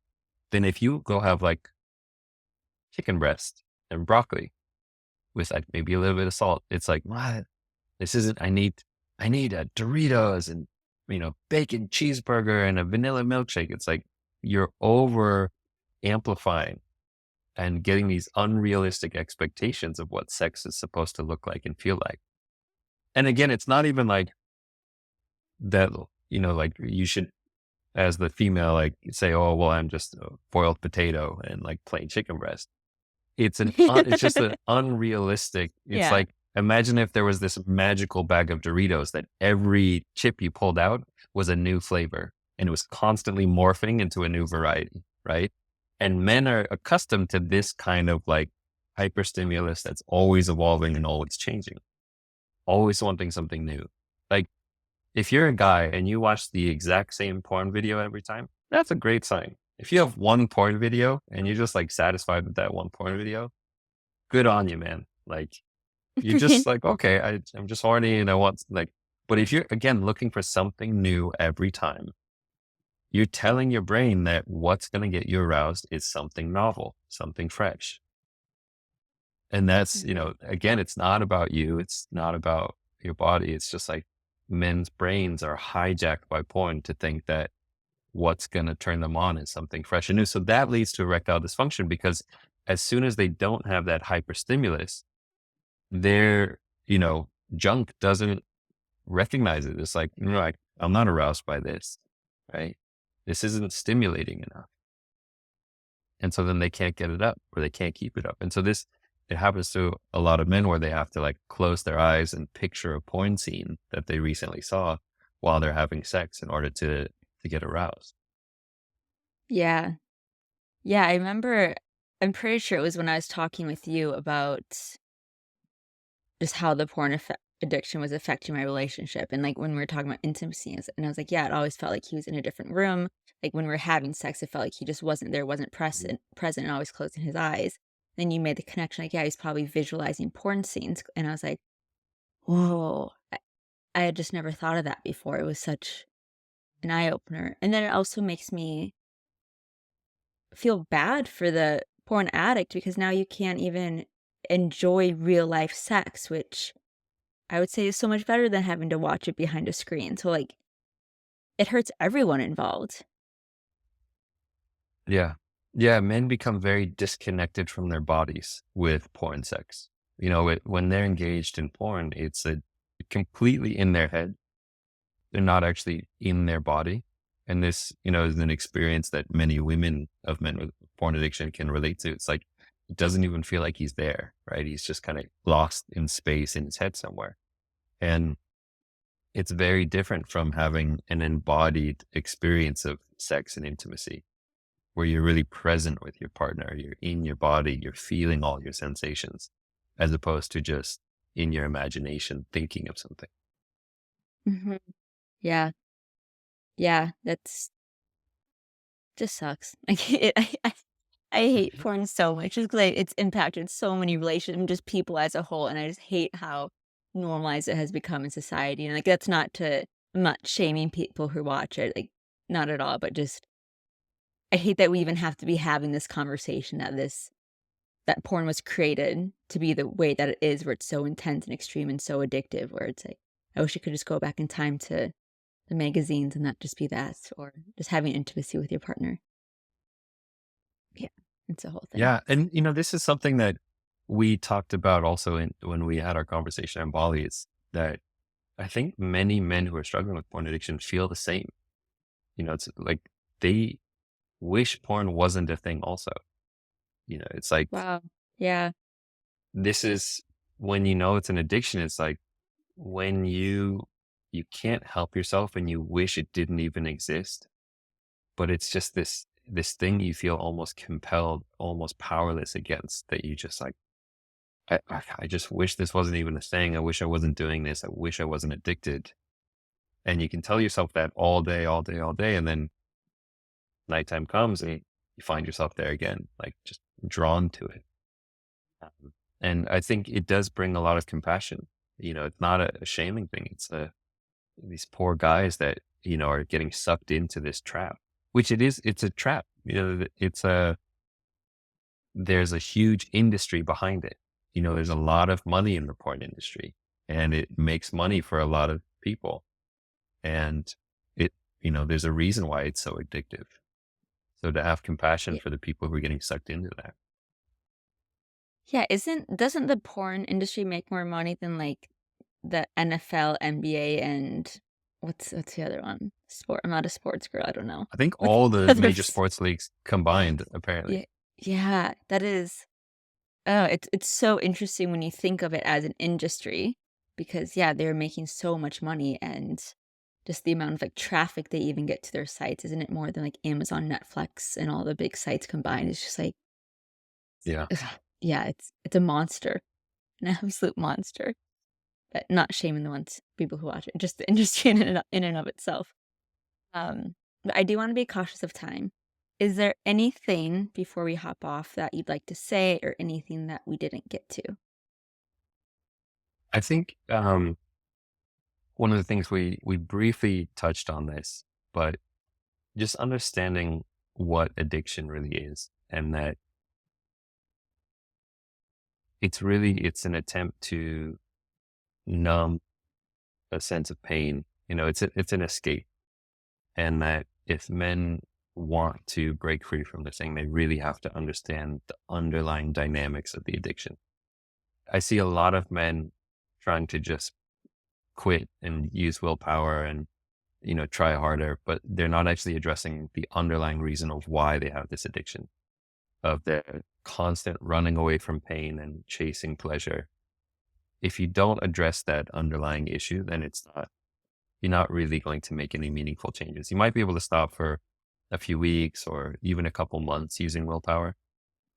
then if you go have like chicken breast and broccoli with like maybe a little bit of salt, it's like, what? This isn't, I need a Doritos and, bacon cheeseburger and a vanilla milkshake. It's like you're over amplifying and getting these unrealistic expectations of what sex is supposed to look like and feel like. And again, it's not even like that, like you should, as the female, like say, oh, well, I'm just a boiled potato and like plain chicken breast. It's just an unrealistic. It's Yeah. like, imagine if there was this magical bag of Doritos that every chip you pulled out was a new flavor and it was constantly morphing into a new variety, right? And men are accustomed to this kind of like hyper stimulus that's always evolving and always changing, always wanting something new. Like if you're a guy and you watch the exact same porn video every time, that's a great sign. If you have one porn video and you're just like satisfied with that one porn video, good on you, man. Like you're just like, okay, I'm just horny and I want like, but if you're again looking for something new every time, you're telling your brain that what's going to get you aroused is something novel, something fresh. And that's, Mhm. again, it's not about you. It's not about your body. It's just like men's brains are hijacked by porn to think that what's going to turn them on is something fresh and new. So that leads to erectile dysfunction because as soon as they don't have that hyperstimulus, their, junk doesn't recognize it. It's like, I'm not aroused by this, right? This isn't stimulating enough. And so then they can't get it up or they can't keep it up. And so it happens to a lot of men where they have to like close their eyes and picture a porn scene that they recently saw while they're having sex in order to get aroused. Yeah. Yeah, I'm pretty sure it was when I was talking with you about just how the addiction was affecting my relationship, and, like, when we were talking about intimacy, and I was like, "Yeah, it always felt like he was in a different room." Like, when we were having sex, it felt like he just wasn't there, wasn't present, and always closing his eyes. Then you made the connection, like, yeah, he's probably visualizing porn scenes, and I was like, "Whoa." I had just never thought of that before. It was such an eye opener, and then it also makes me feel bad for the porn addict because now you can't even enjoy real life sex, which I would say is so much better than having to watch it behind a screen. So, like, it hurts everyone involved. Yeah. Yeah. Men become very disconnected from their bodies with porn sex. When they're engaged in porn, it's a completely in their head. They're not actually in their body. And this, is an experience that many women of men with porn addiction can relate to. It's like, it doesn't even feel like he's there, right? He's just kind of lost in space in his head somewhere. And it's very different from having an embodied experience of sex and intimacy where you're really present with your partner. You're in your body, you're feeling all your sensations as opposed to just in your imagination thinking of something. Mhm. Yeah. Yeah, that's just sucks. Like, I hate porn so much just 'cause it's impacted so many relationships, just people as a whole, and I just hate how normalized it has become in society, and, like, that's not to I'm not shaming people who watch it, like, not at all, but just I hate that we even have to be having this conversation that porn was created to be the way that it is, where it's so intense and extreme and so addictive, where it's like, I wish you could just go back in time to the magazines and not just be that, or just having intimacy with your partner. Yeah, it's a whole thing. Yeah. And, this is something that we talked about also when we had our conversation in Bali. It's that I think many men who are struggling with porn addiction feel the same. It's like they wish porn wasn't a thing also. It's like Wow. Yeah. this is when it's an addiction, it's like when you can't help yourself and you wish it didn't even exist, but it's just this thing you feel almost compelled, almost powerless against, that you just like, I just wish this wasn't even a thing. I wish I wasn't doing this. I wish I wasn't addicted. And you can tell yourself that all day, all day, all day. And then nighttime comes and you find yourself there again, like just drawn to it. And I think it does bring a lot of compassion. It's not a shaming thing. It's these poor guys that, are getting sucked into this trap, which it's a trap. There's a huge industry behind it. There's a lot of money in the porn industry, and it makes money for a lot of people. And it, there's a reason why it's so addictive. So to have compassion Yeah. for the people who are getting sucked into that. Yeah, doesn't the porn industry make more money than, like, the NFL, NBA, and what's the other one? I'm not a sports girl, I don't know. I think What's all the the other major s sports leagues combined, apparently. Yeah, yeah, that is it's so interesting when you think of it as an industry because, yeah, they're making so much money and just the amount of, like, traffic they even get to their sites, isn't it more than, like, Amazon, Netflix, and all the big sites combined? It's just like, Yeah. yeah, it's a monster, an absolute monster. But not shaming the ones people who watch it, just the industry in and of itself. But I do wanna be cautious of time. Is there anything before we hop off that you'd like to say or anything that we didn't get to? I think one of the things we briefly touched on this, but just understanding what addiction really is, and that it's an attempt to numb a sense of pain. It's an escape, and that if men want to break free from this thing, they really have to understand the underlying dynamics of the addiction. I see a lot of men trying to just quit and use willpower and try harder, but they're not actually addressing the underlying reason of why they have this addiction, of their constant running away from pain and chasing pleasure. If you don't address that underlying issue, then you're not really going to make any meaningful changes. You might be able to stop for a few weeks or even a couple months using willpower,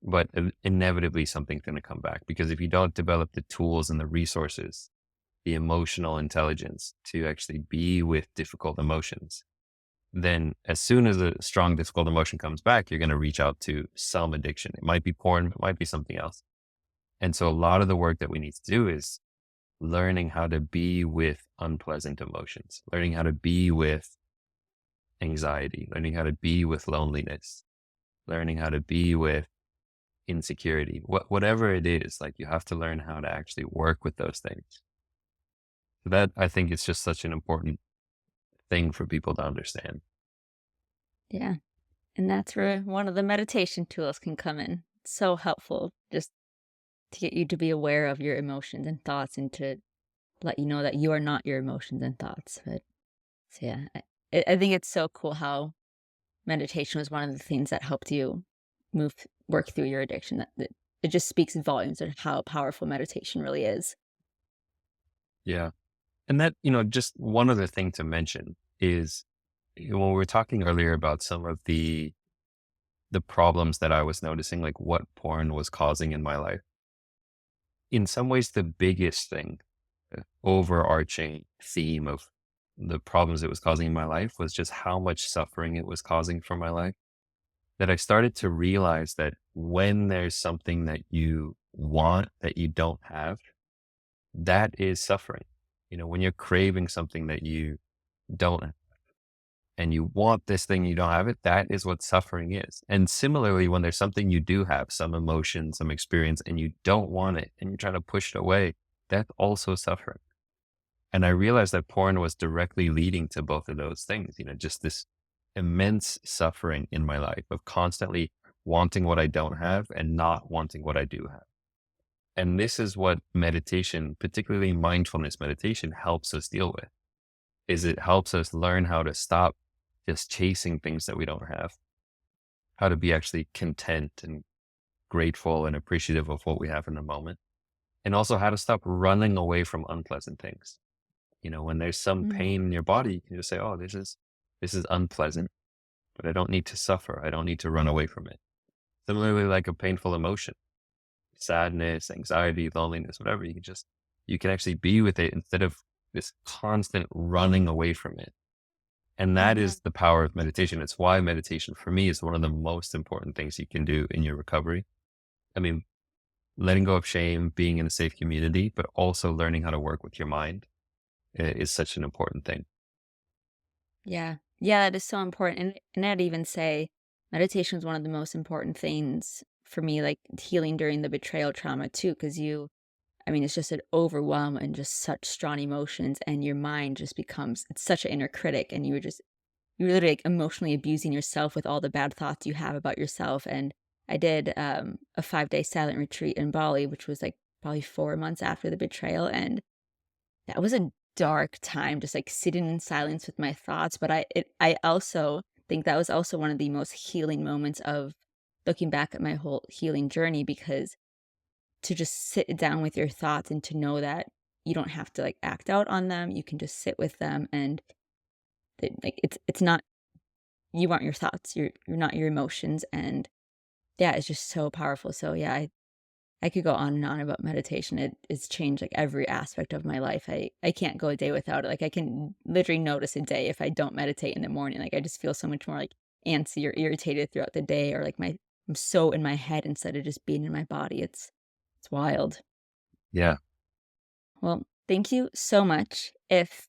but inevitably something's going to come back, because if you don't develop the tools and the resources, the emotional intelligence to actually be with difficult emotions, then as soon as a strong, difficult emotion comes back, you're going to reach out to some addiction. It might be porn, it might be something else. And so a lot of the work that we need to do is learning how to be with unpleasant emotions, learning how to be with anxiety, learning how to be with loneliness, learning how to be with insecurity, whatever it is, like you have to learn how to actually work with those things. So that, I think, is just such an important thing for people to understand. Yeah, and that's where one of the meditation tools can come in. It's so helpful just to get you to be aware of your emotions and thoughts and to let you know that you are not your emotions and thoughts, but so, yeah, I think it's so cool how meditation was one of the things that helped you work through your addiction, that it just speaks volumes of how powerful meditation really is. Yeah. And that, just one other thing to mention is, when we were talking earlier about some of the problems that I was noticing, like what porn was causing in my life. In some ways, the biggest thing, overarching theme of the problems it was causing in my life was just how much suffering it was causing for my life. That I started to realize that when there's something that you want that you don't have, that is suffering. When you're craving something that you don't, and you want this thing, you don't have it, that is what suffering is. And similarly, when there's something you do have, some emotion, some experience, and you don't want it and you're trying to push it away, that's also suffering. And I realized that porn was directly leading to both of those things, just this immense suffering in my life of constantly wanting what I don't have and not wanting what I do have. And this is what meditation, particularly mindfulness meditation, helps us deal with, is it helps us learn how to stop just chasing things that we don't have, how to be actually content and grateful and appreciative of what we have in the moment, and also how to stop running away from unpleasant things. When there's some Mhm. pain in your body, you can just say, "Oh, this is unpleasant, but I don't need to suffer. I don't need to run away from it." Similarly, like a painful emotion, sadness, anxiety, loneliness, whatever, you can actually be with it instead of this constant running away from it. And that Mhm. is the power of meditation. It's why meditation for me is one of the most important things you can do in your recovery. I mean, letting go of shame, being in a safe community, but also learning how to work with your mind is such an important thing. Yeah. Yeah, that is so important, and I'd even say meditation is one of the most important things for me, like, healing during the betrayal trauma too, because it's just an overwhelm and just such strong emotions, and your mind just becomes it's such an inner critic, and you're literally, like, emotionally abusing yourself with all the bad thoughts you have about yourself, and I did, a 5-day silent retreat in Bali, which was, like, probably 4 months after the betrayal, and that was a dark time just, like, sitting in silence with my thoughts, but I also think that was also one of the most healing moments of looking back at my whole healing journey because to just sit down with your thoughts and to know that you don't have to, like, act out on them, you can just sit with them and that, like, it's not you aren't your thoughts, you're not your emotions, and yeah, it's just so powerful, so yeah, I could go on and on about meditation. It's changed, like, every aspect of my life. I can't go a day without it. Like, I can literally notice a day if I don't meditate in the morning. Like, I just feel so much more, like, antsy or irritated throughout the day or, like, my I'm so in my head instead of just being in my body. It's wild. Yeah. Well, thank you so much. If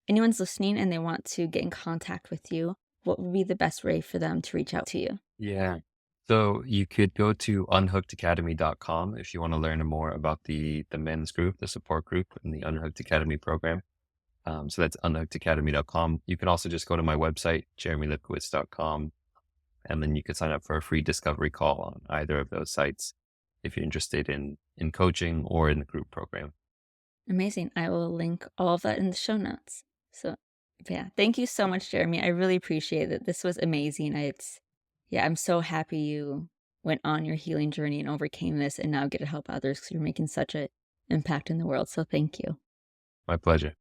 anyone's listening and they want to get in contact with you, what would be the best way for them to reach out to you? Yeah. So you could go to unhookedacademy.com if you want to learn more about the men's group, the support group in the Unhooked Academy program. So that's unhookedacademy.com. You can also just go to my website, jeremylipkowitz.com, and then you can sign up for a free discovery call on either of those sites if you're interested in coaching or in the group program. Amazing. I will link all of that in the show notes. So, yeah, thank you so much, Jeremy. I really appreciate it. This was amazing. Yeah, I'm so happy you went on your healing journey and overcame this and now get to help others because you're making such an impact in the world. So, thank you. My pleasure.